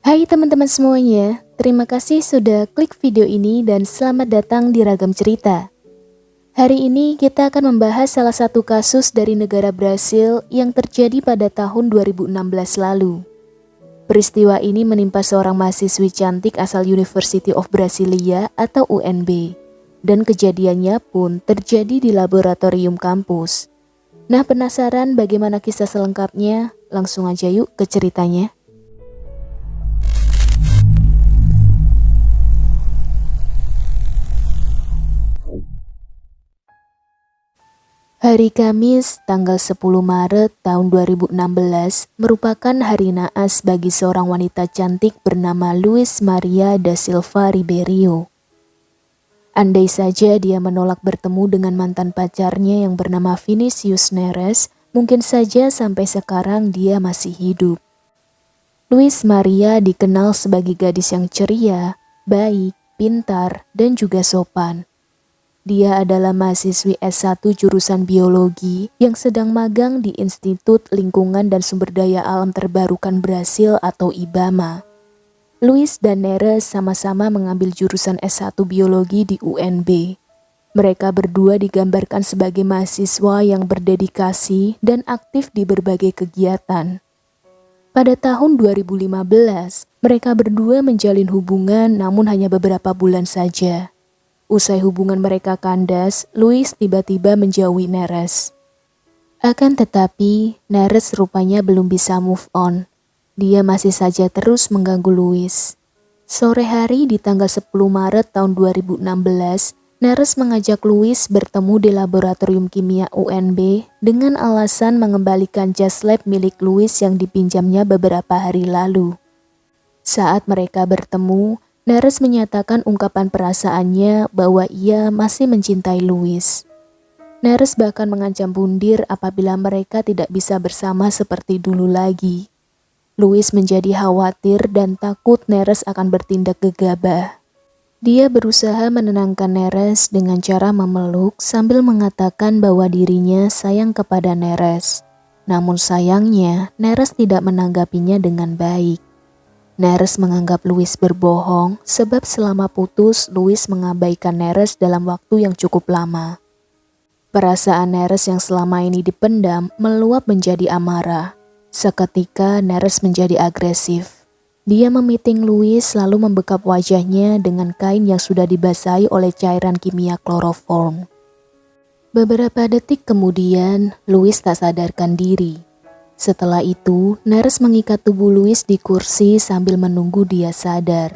Hai teman-teman semuanya, terima kasih sudah klik video ini dan selamat datang di Ragam Cerita. Hari ini kita akan membahas salah satu kasus dari negara Brasil yang terjadi pada tahun 2016 lalu. Peristiwa ini menimpa seorang mahasiswi cantik asal University of Brasilia atau UNB, dan kejadiannya pun terjadi di laboratorium kampus. Nah, penasaran bagaimana kisah selengkapnya? Langsung aja yuk ke ceritanya. Hari Kamis, tanggal 10 Maret tahun 2016 merupakan hari naas bagi seorang wanita cantik bernama Luis Maria da Silva Ribeiro. Andai saja dia menolak bertemu dengan mantan pacarnya yang bernama Vinicius Neres, mungkin saja sampai sekarang dia masih hidup. Luis Maria dikenal sebagai gadis yang ceria, baik, pintar, dan juga sopan. Dia adalah mahasiswi S1 jurusan biologi yang sedang magang di Institut Lingkungan dan Sumber Daya Alam Terbarukan Brasil atau IBAMA. Luis dan Neres sama-sama mengambil jurusan S1 biologi di UNB. Mereka berdua digambarkan sebagai mahasiswa yang berdedikasi dan aktif di berbagai kegiatan. Pada tahun 2015, mereka berdua menjalin hubungan namun hanya beberapa bulan saja. Usai hubungan mereka kandas, Luis tiba-tiba menjauhi Neres. Akan tetapi, Neres rupanya belum bisa move on. Dia masih saja terus mengganggu Luis. Sore hari di tanggal 10 Maret tahun 2016, Neres mengajak Luis bertemu di laboratorium kimia UNB dengan alasan mengembalikan jas lab milik Luis yang dipinjamnya beberapa hari lalu. Saat mereka bertemu, Neres menyatakan ungkapan perasaannya bahwa ia masih mencintai Luis. Neres bahkan mengancam bundir apabila mereka tidak bisa bersama seperti dulu lagi. Luis menjadi khawatir dan takut Neres akan bertindak gegabah. Dia berusaha menenangkan Neres dengan cara memeluk sambil mengatakan bahwa dirinya sayang kepada Neres. Namun sayangnya, Neres tidak menanggapinya dengan baik. Neres menganggap Luis berbohong sebab selama putus, Luis mengabaikan Neres dalam waktu yang cukup lama. Perasaan Neres yang selama ini dipendam meluap menjadi amarah. Seketika Neres menjadi agresif. Dia memiting Luis lalu membekap wajahnya dengan kain yang sudah dibasahi oleh cairan kimia kloroform. Beberapa detik kemudian, Luis tak sadarkan diri. Setelah itu, Neres mengikat tubuh Luis di kursi sambil menunggu dia sadar.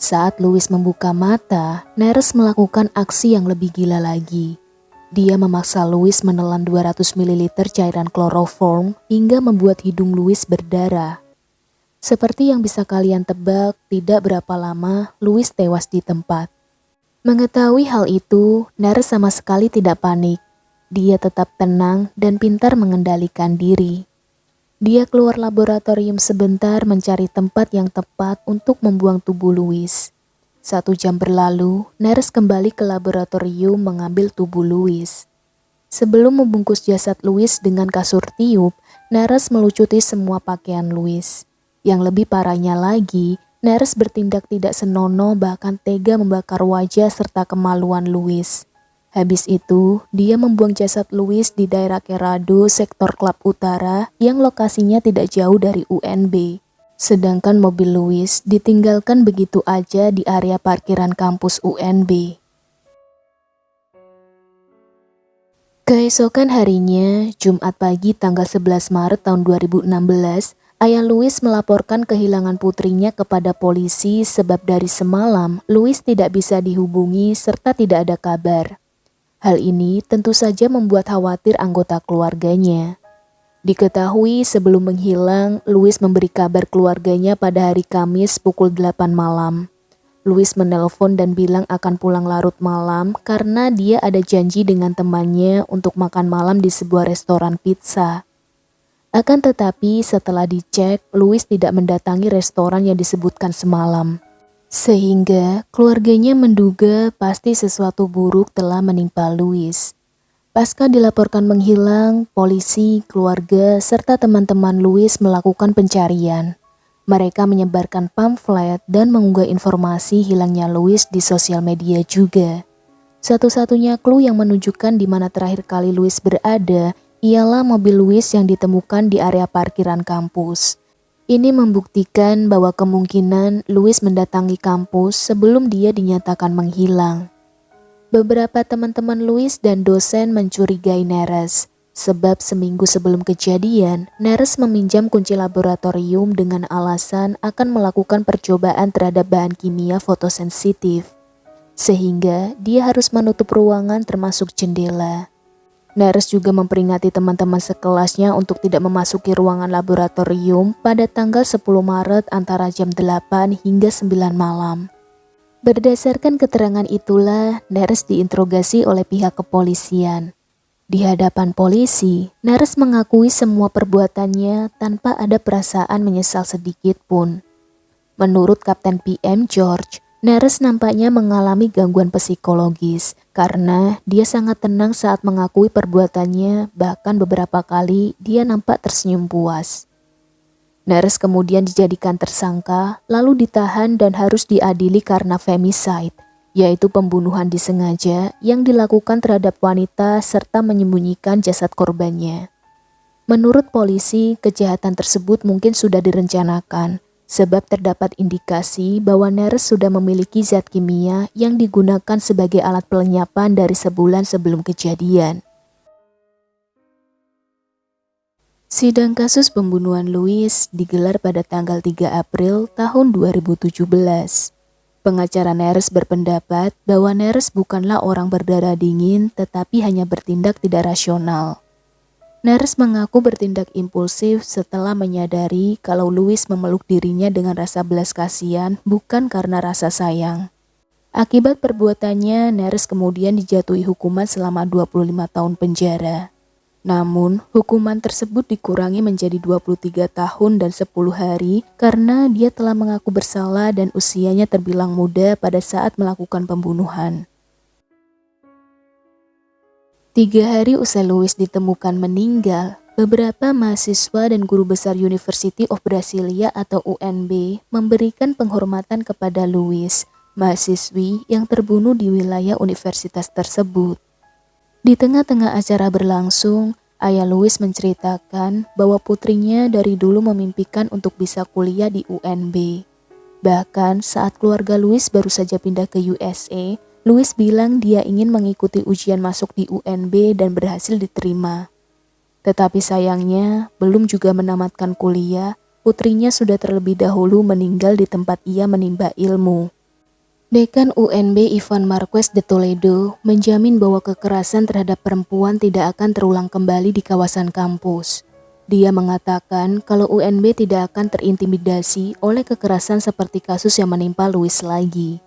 Saat Luis membuka mata, Neres melakukan aksi yang lebih gila lagi. Dia memaksa Luis menelan 200 ml cairan kloroform hingga membuat hidung Luis berdarah. Seperti yang bisa kalian tebak, tidak berapa lama Luis tewas di tempat. Mengetahui hal itu, Neres sama sekali tidak panik. Dia tetap tenang dan pintar mengendalikan diri. Dia keluar laboratorium sebentar mencari tempat yang tepat untuk membuang tubuh Luis. 1 jam berlalu, Neres kembali ke laboratorium mengambil tubuh Luis. Sebelum membungkus jasad Luis dengan kasur tiup, Neres melucuti semua pakaian Luis. Yang lebih parahnya lagi, Neres bertindak tidak senonoh bahkan tega membakar wajah serta kemaluan Luis. Habis itu, dia membuang jasad Luis di daerah Cerrado, sektor Klub Utara yang lokasinya tidak jauh dari UNB. Sedangkan mobil Luis ditinggalkan begitu aja di area parkiran kampus UNB. Keesokan harinya, Jumat pagi tanggal 11 Maret tahun 2016, ayah Luis melaporkan kehilangan putrinya kepada polisi sebab dari semalam Luis tidak bisa dihubungi serta tidak ada kabar. Hal ini tentu saja membuat khawatir anggota keluarganya. Diketahui sebelum menghilang, Luis memberi kabar keluarganya pada hari Kamis pukul 8 malam. Luis menelpon dan bilang akan pulang larut malam karena dia ada janji dengan temannya untuk makan malam di sebuah restoran pizza. Akan tetapi setelah dicek, Luis tidak mendatangi restoran yang disebutkan semalam. Sehingga keluarganya menduga pasti sesuatu buruk telah menimpa Luis. Pasca dilaporkan menghilang, polisi, keluarga, serta teman-teman Luis melakukan pencarian. Mereka menyebarkan pamflet dan mengunggah informasi hilangnya Louis di sosial media juga. Satu-satunya clue yang menunjukkan di mana terakhir kali Louis berada ialah mobil Louis yang ditemukan di area parkiran kampus. Ini membuktikan bahwa kemungkinan Louis mendatangi kampus sebelum dia dinyatakan menghilang. Beberapa teman-teman Louis dan dosen mencurigai Neres, sebab seminggu sebelum kejadian, Neres meminjam kunci laboratorium dengan alasan akan melakukan percobaan terhadap bahan kimia fotosensitif, sehingga dia harus menutup ruangan termasuk jendela. Neres juga memperingati teman-teman sekelasnya untuk tidak memasuki ruangan laboratorium pada tanggal 10 Maret antara jam 8 hingga 9 malam. Berdasarkan keterangan itulah, Neres diinterogasi oleh pihak kepolisian. Di hadapan polisi, Neres mengakui semua perbuatannya tanpa ada perasaan menyesal sedikit pun. Menurut Kapten PM George, Neres nampaknya mengalami gangguan psikologis karena dia sangat tenang saat mengakui perbuatannya, bahkan beberapa kali dia nampak tersenyum puas. Neres kemudian dijadikan tersangka, lalu ditahan dan harus diadili karena femicide, yaitu pembunuhan disengaja yang dilakukan terhadap wanita serta menyembunyikan jasad korbannya. Menurut polisi, kejahatan tersebut mungkin sudah direncanakan, sebab terdapat indikasi bahwa Neres sudah memiliki zat kimia yang digunakan sebagai alat pelenyapan dari sebulan sebelum kejadian. Sidang kasus pembunuhan Louis digelar pada tanggal 3 April tahun 2017. Pengacara Neres berpendapat bahwa Neres bukanlah orang berdarah dingin tetapi hanya bertindak tidak rasional. Neres mengaku bertindak impulsif setelah menyadari kalau Louis memeluk dirinya dengan rasa belas kasihan bukan karena rasa sayang. Akibat perbuatannya, Neres kemudian dijatuhi hukuman selama 25 tahun penjara. Namun, hukuman tersebut dikurangi menjadi 23 tahun dan 10 hari karena dia telah mengaku bersalah dan usianya terbilang muda pada saat melakukan pembunuhan. 3 hari usai Louis ditemukan meninggal, beberapa mahasiswa dan guru besar University of Brasilia atau UNB memberikan penghormatan kepada Louis, mahasiswi yang terbunuh di wilayah universitas tersebut. Di tengah-tengah acara berlangsung, ayah Louis menceritakan bahwa putrinya dari dulu memimpikan untuk bisa kuliah di UNB. Bahkan saat keluarga Louis baru saja pindah ke USA, Louis bilang dia ingin mengikuti ujian masuk di UNB dan berhasil diterima. Tetapi sayangnya, belum juga menamatkan kuliah, putrinya sudah terlebih dahulu meninggal di tempat ia menimba ilmu. Dekan UNB Ivan Marquez de Toledo menjamin bahwa kekerasan terhadap perempuan tidak akan terulang kembali di kawasan kampus. Dia mengatakan kalau UNB tidak akan terintimidasi oleh kekerasan seperti kasus yang menimpa Louis lagi.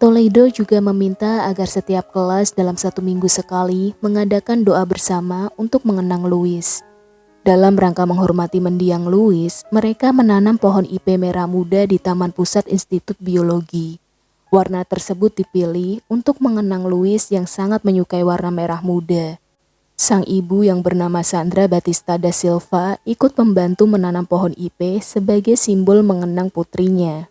Toledo juga meminta agar setiap kelas dalam 1 minggu sekali mengadakan doa bersama untuk mengenang Louis. Dalam rangka menghormati mendiang Louis, mereka menanam pohon IP merah muda di Taman Pusat Institut Biologi. Warna tersebut dipilih untuk mengenang Louis yang sangat menyukai warna merah muda. Sang ibu yang bernama Sandra Batista da Silva ikut membantu menanam pohon IP sebagai simbol mengenang putrinya.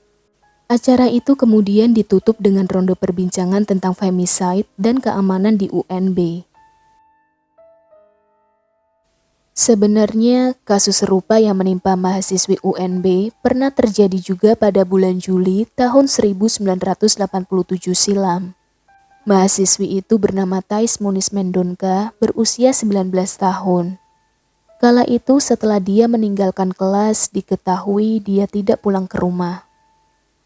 Acara itu kemudian ditutup dengan ronde perbincangan tentang femicide dan keamanan di UNB. Sebenarnya, kasus serupa yang menimpa mahasiswi UNB pernah terjadi juga pada bulan Juli tahun 1987 silam. Mahasiswi itu bernama Thais Muniz Mendonca, berusia 19 tahun. Kala itu setelah dia meninggalkan kelas, diketahui dia tidak pulang ke rumah.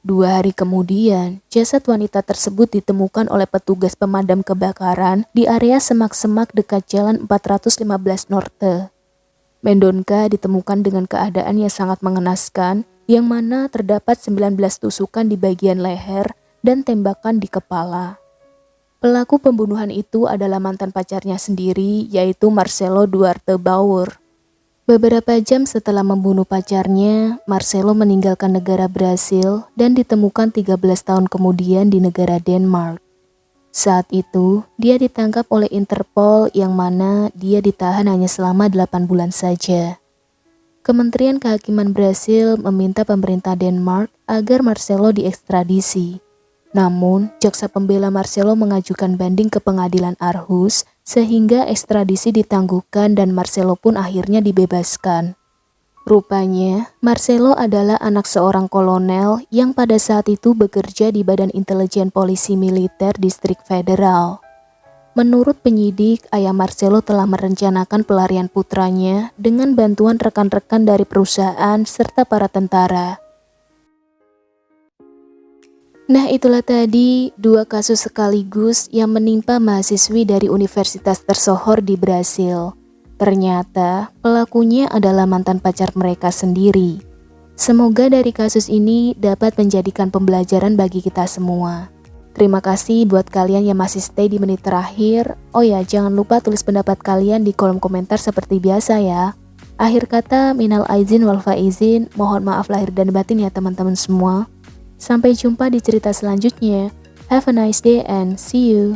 2 hari kemudian, jasad wanita tersebut ditemukan oleh petugas pemadam kebakaran di area semak-semak dekat Jalan 415 Norte. Mendonca ditemukan dengan keadaan yang sangat mengenaskan, yang mana terdapat 19 tusukan di bagian leher dan tembakan di kepala. Pelaku pembunuhan itu adalah mantan pacarnya sendiri, yaitu Marcelo Duarte Bauer. Beberapa jam setelah membunuh pacarnya, Marcelo meninggalkan negara Brasil dan ditemukan 13 tahun kemudian di negara Denmark. Saat itu, dia ditangkap oleh Interpol yang mana dia ditahan hanya selama 8 bulan saja. Kementerian Kehakiman Brasil meminta pemerintah Denmark agar Marcelo diekstradisi. Namun, jaksa pembela Marcelo mengajukan banding ke pengadilan Aarhus sehingga ekstradisi ditangguhkan dan Marcelo pun akhirnya dibebaskan. Rupanya, Marcelo adalah anak seorang kolonel yang pada saat itu bekerja di Badan Intelijen Polisi Militer Distrik Federal. Menurut penyidik, ayah Marcelo telah merencanakan pelarian putranya dengan bantuan rekan-rekan dari perusahaan serta para tentara. Nah, itulah tadi 2 kasus sekaligus yang menimpa mahasiswi dari universitas tersohor di Brasil. Ternyata pelakunya adalah mantan pacar mereka sendiri. Semoga dari kasus ini dapat menjadikan pembelajaran bagi kita semua. Terima kasih buat kalian yang masih stay di menit terakhir. Oh ya, jangan lupa tulis pendapat kalian di kolom komentar seperti biasa ya. Akhir kata, minal aizin wal faizin, mohon maaf lahir dan batin ya teman-teman semua. Sampai jumpa di cerita selanjutnya. Have a nice day and see you.